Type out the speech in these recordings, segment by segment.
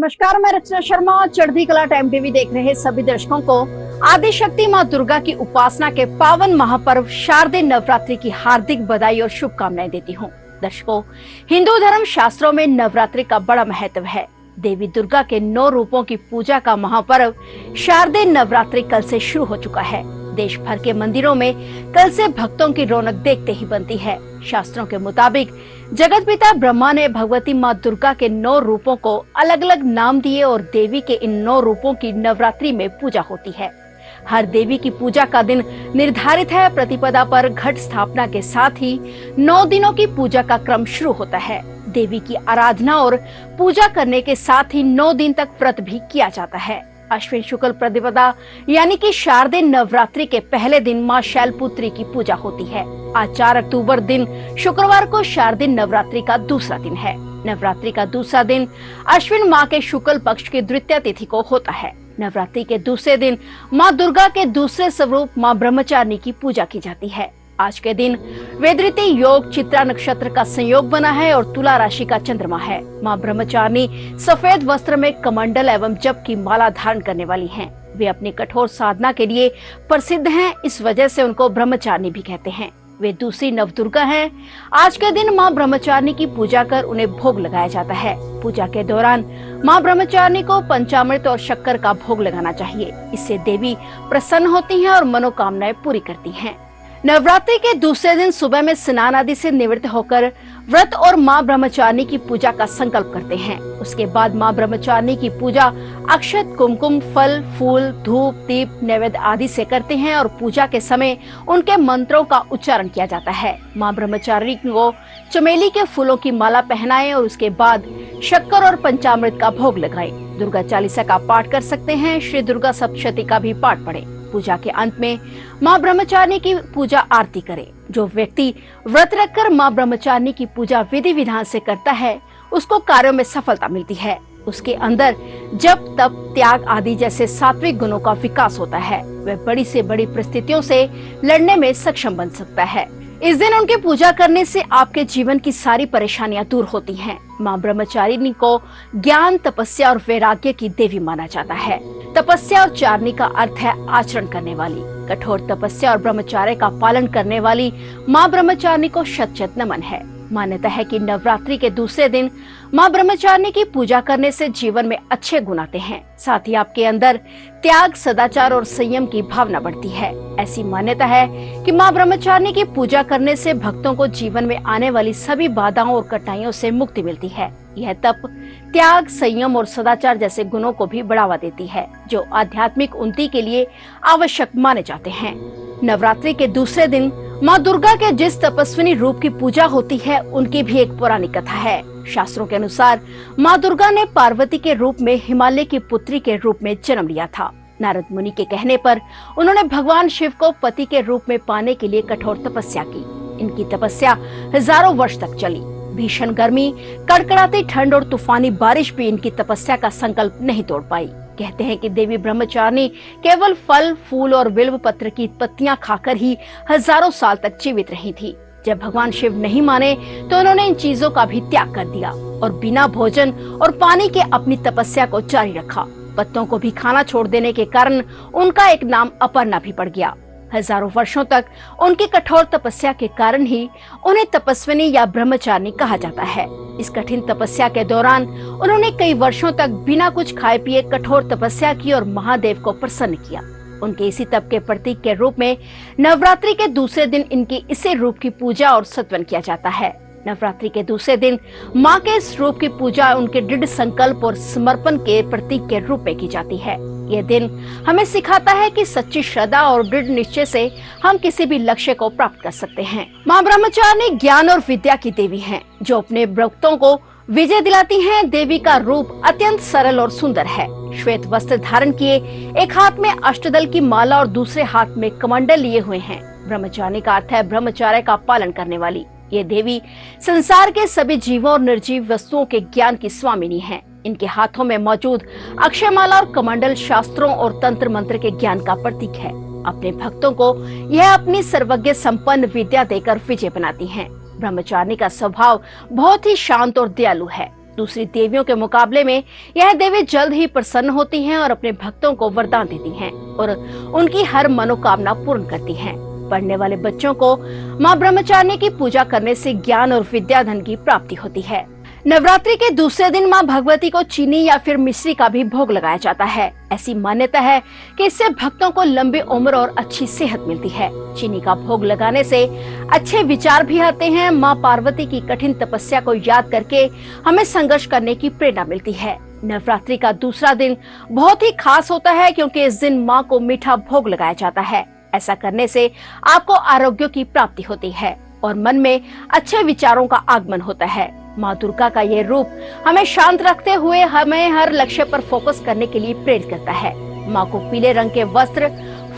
नमस्कार, मैं रचना शर्मा। चढ़ती कला टाइम टीवी देख रहे सभी दर्शकों को आदिशक्ति मां दुर्गा की उपासना के पावन महापर्व शारदीय नवरात्रि की हार्दिक बधाई और शुभकामनाएं देती हूँ। दर्शकों, हिंदू धर्म शास्त्रों में नवरात्रि का बड़ा महत्व है। देवी दुर्गा के 9 रूपों की पूजा का महापर्व शारदीय नवरात्रि कल से शुरू हो चुका है। देश भर के मंदिरों में कल से भक्तों की रौनक देखते ही बनती है। शास्त्रों के मुताबिक जगत पिता ब्रह्मा ने भगवती मां दुर्गा के 9 रूपों को अलग अलग नाम दिए और देवी के इन 9 रूपों की नवरात्रि में पूजा होती है। हर देवी की पूजा का दिन निर्धारित है। प्रतिपदा पर घट स्थापना के साथ ही 9 दिनों की पूजा का क्रम शुरू होता है। देवी की आराधना और पूजा करने के साथ ही 9 दिन तक व्रत भी किया जाता है। अश्विन शुक्ल प्रतिपदा यानी कि शारदीय नवरात्रि के पहले दिन मां शैलपुत्री की पूजा होती है। आज 4 अक्टूबर दिन शुक्रवार को शारदीय नवरात्रि का दूसरा दिन है। नवरात्रि का दूसरा दिन अश्विन माह के शुक्ल पक्ष की द्वितीया तिथि को होता है। नवरात्रि के दूसरे दिन मां दुर्गा के दूसरे स्वरूप मां ब्रह्मचारिणी की पूजा की जाती है। आज के दिन वेदृति योग चित्रा नक्षत्र का संयोग बना है और तुला राशि का चंद्रमा है। मां ब्रह्मचारिणी सफेद वस्त्र में कमंडल एवं जप की माला धारण करने वाली हैं। वे अपनी कठोर साधना के लिए प्रसिद्ध हैं, इस वजह से उनको ब्रह्मचारिणी भी कहते हैं। वे दूसरी नवदुर्गा हैं। आज के दिन मां ब्रह्मचारिणी की पूजा कर उन्हें भोग लगाया जाता है। पूजा के दौरान मां ब्रह्मचारिणी को पंचामृत और शक्कर का भोग लगाना चाहिए। इससे देवी प्रसन्न होती हैं और मनोकामनाएं पूरी करती हैं। नवरात्रि के दूसरे दिन सुबह में स्नान आदि से निवृत्त होकर व्रत और मां ब्रह्मचारिणी की पूजा का संकल्प करते हैं। उसके बाद मां ब्रह्मचारिणी की पूजा अक्षत, कुमकुम, फल, फूल, धूप, दीप, नैवेद्य आदि से करते हैं और पूजा के समय उनके मंत्रों का उच्चारण किया जाता है। मां ब्रह्मचारिणी को चमेली के फूलों की माला पहनाएं और उसके बाद शक्कर और पंचामृत का भोग लगाएं। दुर्गा चालीसा का पाठ कर सकते हैं। श्री दुर्गा सप्तशती का भी पाठ पढ़ें। पूजा के अंत में मां ब्रह्मचारिणी की पूजा आरती करे। जो व्यक्ति व्रत रखकर मां ब्रह्मचारिणी की पूजा विधि विधान से करता है, उसको कार्यों में सफलता मिलती है। उसके अंदर जप, तप, त्याग आदि जैसे सात्विक गुणों का विकास होता है। वह बड़ी से बड़ी परिस्थितियों से लड़ने में सक्षम बन सकता है। इस दिन उनकी पूजा करने से आपके जीवन की सारी परेशानियां दूर होती हैं। मां ब्रह्मचारिणी को ज्ञान, तपस्या और वैराग्य की देवी माना जाता है। तपस्या और चारणी का अर्थ है आचरण करने वाली। कठोर तपस्या और ब्रह्मचर्य का पालन करने वाली मां ब्रह्मचारिणी को शत-शत नमन है। मान्यता है कि नवरात्रि के दूसरे दिन मां ब्रह्मचारिणी की पूजा करने से जीवन में अच्छे गुण आते हैं। साथ ही आपके अंदर त्याग, सदाचार और संयम की भावना बढ़ती है। ऐसी मान्यता है कि मां ब्रह्मचारिणी की पूजा करने से भक्तों को जीवन में आने वाली सभी बाधाओं और कठिनाइयों से मुक्ति मिलती है। यह तप, त्याग, संयम और सदाचार जैसे गुणों को भी बढ़ावा देती है, जो आध्यात्मिक उन्नति के लिए आवश्यक माने जाते हैं। नवरात्रि के दूसरे दिन मां दुर्गा के जिस तपस्विनी रूप की पूजा होती है, उनकी भी एक पौराणिक कथा है। शास्त्रों के अनुसार मां दुर्गा ने पार्वती के रूप में हिमालय की पुत्री के रूप में जन्म लिया था। नारद मुनि के कहने पर उन्होंने भगवान शिव को पति के रूप में पाने के लिए कठोर तपस्या की। इनकी तपस्या हजारों वर्ष तक चली। भीषण गर्मी, कड़कड़ाती ठंड और तूफानी बारिश भी इनकी तपस्या का संकल्प नहीं तोड़ पाई। कहते हैं कि देवी ब्रह्मचारिणी केवल फल, फूल और बिल्व पत्र की पत्तियां खाकर ही हजारों साल तक जीवित रही थी। जब भगवान शिव नहीं माने तो उन्होंने इन चीजों का भी त्याग कर दिया और बिना भोजन और पानी के अपनी तपस्या को जारी रखा। पत्तों को भी खाना छोड़ देने के कारण उनका एक नाम अपर्णा भी पड़ गया। हजारों वर्षों तक उनकी कठोर तपस्या के कारण ही उन्हें तपस्विनी या ब्रह्मचारिणी कहा जाता है। इस कठिन तपस्या के दौरान उन्होंने कई वर्षों तक बिना कुछ खाए पिए कठोर तपस्या की और महादेव को प्रसन्न किया। उनके इसी तप के प्रतीक के रूप में नवरात्रि के दूसरे दिन इनके इसी रूप की पूजा और सत्वन किया जाता है। नवरात्रि के दूसरे दिन मां के इस रूप की पूजा उनके दृढ़ संकल्प और समर्पण के प्रतीक के रूप में की जाती है। यह दिन हमें सिखाता है कि सच्ची श्रद्धा और दृढ़ निश्चय से हम किसी भी लक्ष्य को प्राप्त कर सकते हैं। मां ब्रह्मचारिणी ज्ञान और विद्या की देवी हैं, जो अपने भक्तों को विजय दिलाती हैं। देवी का रूप अत्यंत सरल और सुंदर है। श्वेत वस्त्र धारण किए, एक हाथ में अष्टदल की माला और दूसरे हाथ में कमंडल लिए हुए हैं। ब्रह्मचारिणी का अर्थ है ब्रह्मचर्य का पालन करने वाली। ये देवी संसार के सभी जीवों और निर्जीव वस्तुओं के ज्ञान की स्वामिनी है। इनके हाथों में मौजूद अक्षयमाला और कमंडल शास्त्रों और तंत्र मंत्र के ज्ञान का प्रतीक है। अपने भक्तों को यह अपनी सर्वज्ञ संपन्न विद्या देकर विजय बनाती हैं। ब्रह्मचारिणी का स्वभाव बहुत ही शांत और दयालु है। दूसरी देवियों के मुकाबले में यह देवी जल्द ही प्रसन्न होती हैं और अपने भक्तों को वरदान देती हैं और उनकी हर मनोकामना पूर्ण करती हैं। पढ़ने वाले बच्चों को मां ब्रह्मचारिणी की पूजा करने से ज्ञान और विद्या धन की प्राप्ति होती है। नवरात्रि के दूसरे दिन मां भगवती को चीनी या फिर मिश्री का भी भोग लगाया जाता है। ऐसी मान्यता है कि इससे भक्तों को लंबी उम्र और अच्छी सेहत मिलती है। चीनी का भोग लगाने से अच्छे विचार भी आते हैं। मां पार्वती की कठिन तपस्या को याद करके हमें संघर्ष करने की प्रेरणा मिलती है। नवरात्रि का दूसरा दिन बहुत ही खास होता है क्योंकि इस दिन मां को मीठा भोग लगाया जाता है। ऐसा करने से आपको आरोग्य की प्राप्ति होती है और मन में अच्छे विचारों का आगमन होता है। माँ दुर्गा का ये रूप हमें शांत रखते हुए हमें हर लक्ष्य पर फोकस करने के लिए प्रेरित करता है। माँ को पीले रंग के वस्त्र,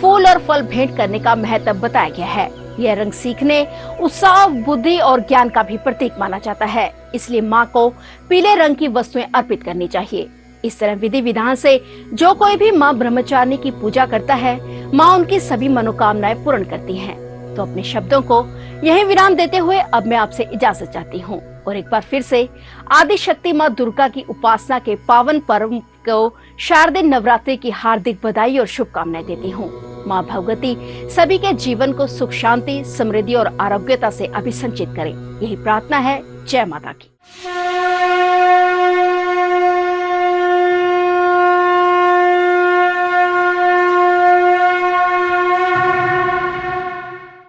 फूल और फल भेंट करने का महत्व बताया गया है। यह रंग सीखने, उत्साह, बुद्धि और ज्ञान का भी प्रतीक माना जाता है। इसलिए माँ को पीले रंग की वस्तुएं अर्पित करनी चाहिए। इस तरह विधि विधान से जो कोई भी माँ ब्रह्मचारिणी की पूजा करता है, माँ उनकी सभी मनोकामनाएं पूर्ण करती हैं। तो अपने शब्दों को यही विराम देते हुए अब मैं आपसे इजाजत चाहती हूँ और एक बार फिर से आदि शक्ति माँ दुर्गा की उपासना के पावन पर्व को शारदीय नवरात्रि की हार्दिक बधाई और शुभकामनाएं देती हूँ। माँ भगवती सभी के जीवन को सुख, शांति, समृद्धि और आरोग्यता से अभिसंचित करे, यही प्रार्थना है। जय माता की।